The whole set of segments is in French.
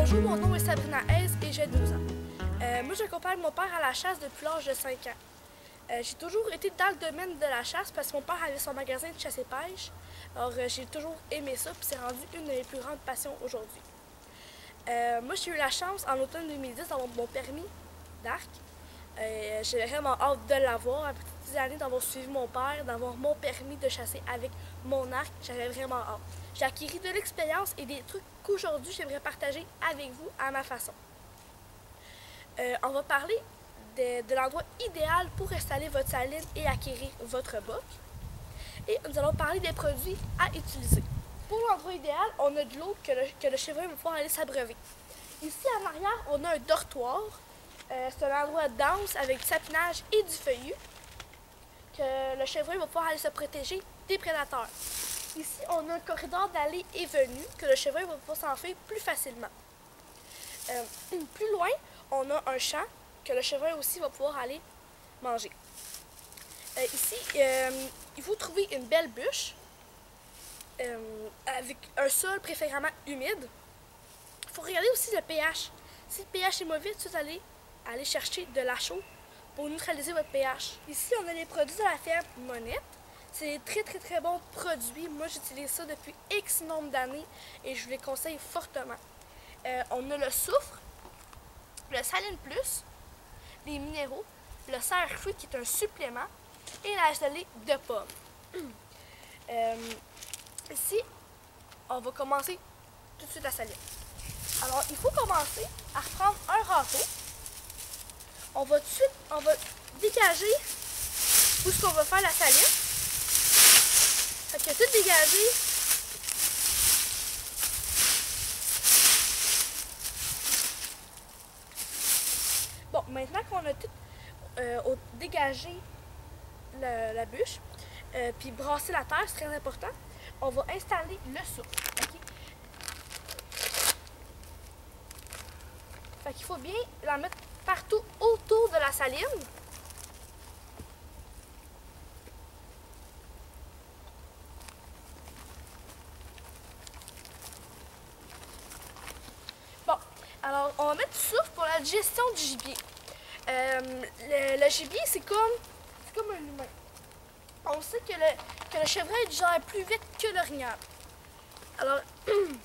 Bonjour, mon nom est Sabrina Hayes et j'ai 12 ans. Moi, j'accompagne mon père à la chasse depuis l'âge de 5 ans. J'ai toujours été dans le domaine de la chasse parce que mon père avait son magasin de chasse et pêche. Alors, j'ai toujours aimé ça, puis c'est rendu une de mes plus grandes passions aujourd'hui. Moi, j'ai eu la chance en automne 2010 d'avoir mon permis d'arc. J'ai vraiment hâte de l'avoir. Après toutes ces années d'avoir suivi mon père, d'avoir mon permis de chasser avec mon arc, j'avais vraiment hâte. J'ai acquis de l'expérience et des trucs qu'aujourd'hui j'aimerais partager avec vous à ma façon. On va parler de l'endroit idéal pour installer votre saline et acquérir votre boc. Et nous allons parler des produits à utiliser. Pour l'endroit idéal, on a de l'eau que le chevreuil va pouvoir aller s'abreuver. Ici en arrière, on a un dortoir. C'est un endroit dense avec du sapinage et du feuillu que le chevreuil va pouvoir aller se protéger des prédateurs. Ici, on a un corridor d'allée et venue que le chevreuil va pouvoir s'enfuir plus facilement. Plus loin, on a un champ que le chevreuil aussi va pouvoir aller manger. Ici, il faut trouver une belle bûche avec un sol préférablement humide. Il faut regarder aussi le pH. Si le pH est mauvais, vous allez aller chercher de la chaux pour neutraliser votre pH. Ici, on a les produits de la ferme Monette. C'est des très bons produits. Moi, j'utilise ça depuis X nombre d'années et je vous les conseille fortement. On a le soufre, le saline plus, les minéraux, le cerf-fruit qui est un supplément et la gelée de pomme. Ici, on va commencer tout de suite la saline. Alors, il faut commencer à reprendre un râteau. On va dégager où est-ce qu'on va faire la saline. Fait que tout dégagé. Bon, maintenant qu'on a tout dégagé la bûche, puis brasser la terre, c'est très important, on va installer le soufre. Okay? Fait qu'il faut bien la mettre partout autour de la saline. Bon, alors on va mettre du soufre pour la digestion du gibier. Le gibier, c'est comme un humain. On sait que le chevreuil digère plus vite que l'orignal. Alors, il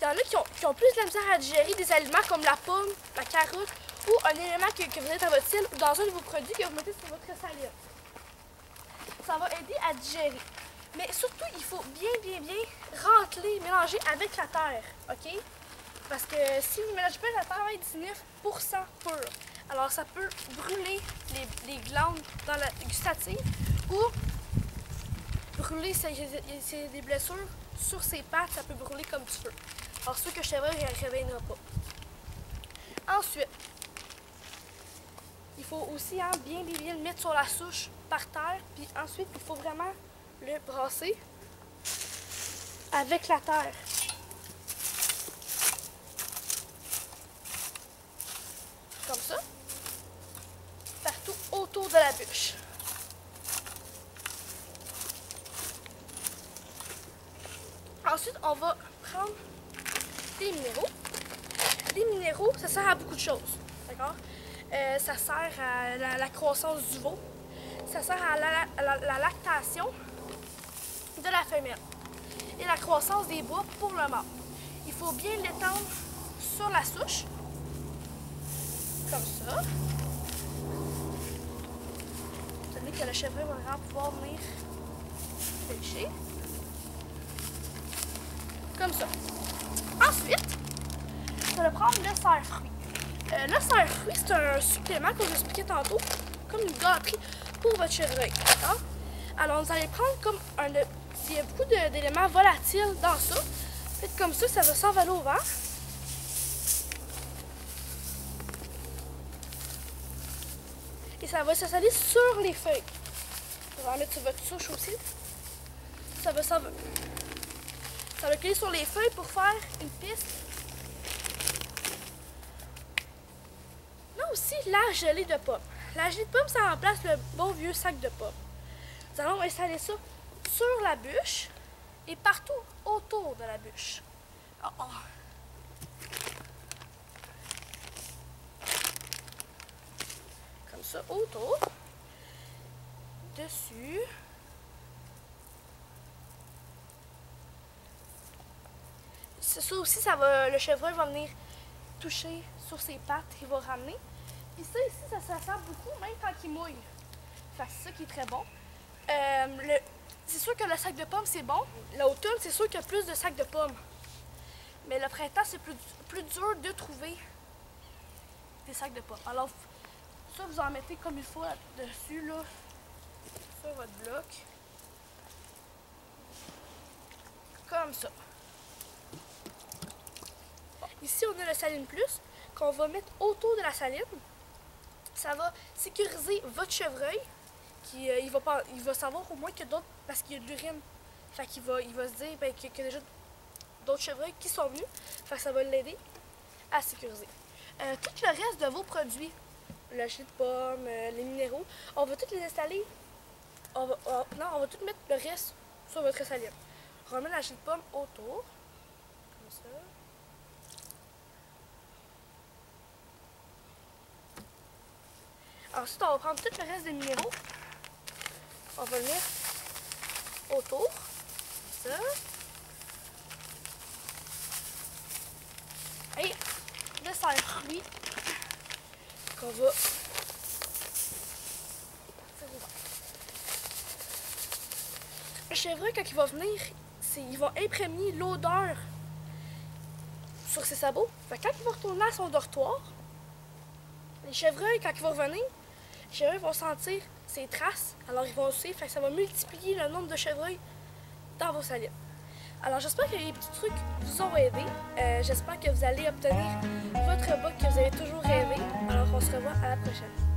y en a qui ont plus de la misère à digérer des aliments comme la pomme, la carotte ou un élément que vous avez dans votre ciel ou dans un de vos produits que vous mettez sur votre saline. Ça va aider à digérer. Mais surtout, il faut bien rentrer, mélanger avec la terre, OK? Parce que si vous ne mélangez pas la terre, elle est 19% pure. Alors, ça peut brûler les glandes gustatives ou brûler des blessures sur ses pattes, ça peut brûler comme du feu. Alors, sûr que le chevreuil ne reviendra pas. Ensuite, il faut aussi bien le mettre sur la souche par terre. Puis ensuite, il faut vraiment le brasser avec la terre. Comme ça. Partout autour de la bûche. Ensuite, on va prendre des minéraux. Les minéraux, ça sert à beaucoup de choses. D'accord? Ça sert à la croissance du veau. Ça sert à la lactation de la femelle. Et la croissance des bois pour le mâle. Il faut bien l'étendre sur la souche. Comme ça. Vous savez que le chevreuil va vraiment pouvoir venir pêcher. Comme ça. Ensuite, vous allez prendre le cerf-fruit. Le cerf-fruit, c'est un supplément, comme je vous expliquais tantôt, comme une gâterie pour votre chevreuil. D'accord? Alors, vous allez prendre comme il y a beaucoup d'éléments volatiles dans ça. Faites comme ça va s'envoler au vent. Et ça va s'installer sur les feuilles. Vous allez en mettre sur votre souche aussi. Ça va s'envoler. Ça va coller sur les feuilles pour faire une piste. Là aussi, la gelée de pomme. La gelée de pomme, ça remplace le bon vieux sac de pommes. Nous allons installer ça sur la bûche et partout autour de la bûche. ça autour, dessus. C'est ça aussi, le chevreuil va venir toucher sur ses pattes, il va ramener. Puis ça ici, ça sert beaucoup même quand il mouille. Fait que c'est ça qui est très bon. C'est sûr que le sac de pommes c'est bon. L'automne, c'est sûr qu'il y a plus de sacs de pommes. Mais le printemps, c'est plus dur de trouver des sacs de pommes. Alors, ça, vous en mettez comme il faut là-dessus, là, sur votre bloc. Comme ça. Bon, ici, on a le Saline Plus qu'on va mettre autour de la saline. Ça va sécuriser votre chevreuil. Il va savoir au moins que d'autres, parce qu'il y a de l'urine. Fait qu'il va se dire qu'il y a déjà d'autres chevreuils qui sont venus. Fait que ça va l'aider à sécuriser. Tout le reste de vos produits, le jus de pomme, les minéraux, on va tous les installer. On va tout mettre le reste sur votre saline. On remet la jus de pomme autour. Comme ça. Ensuite, on va prendre tout le reste des minéraux. On va le mettre autour. Comme ça. Et le cerf-fruit qu'on va le chevreuil, quand il va venir, il va imprégner l'odeur sur ses sabots. Fait que quand il va retourner à son dortoir, les chevreuils, quand ils vont revenir, les chevreuils vont sentir ses traces. Alors ils vont suivre, fait que ça va multiplier le nombre de chevreuils dans vos salines. Alors j'espère que les petits trucs vous ont aidé. J'espère que vous allez obtenir votre boc que vous avez toujours rêvé. Alors on se revoit à la prochaine.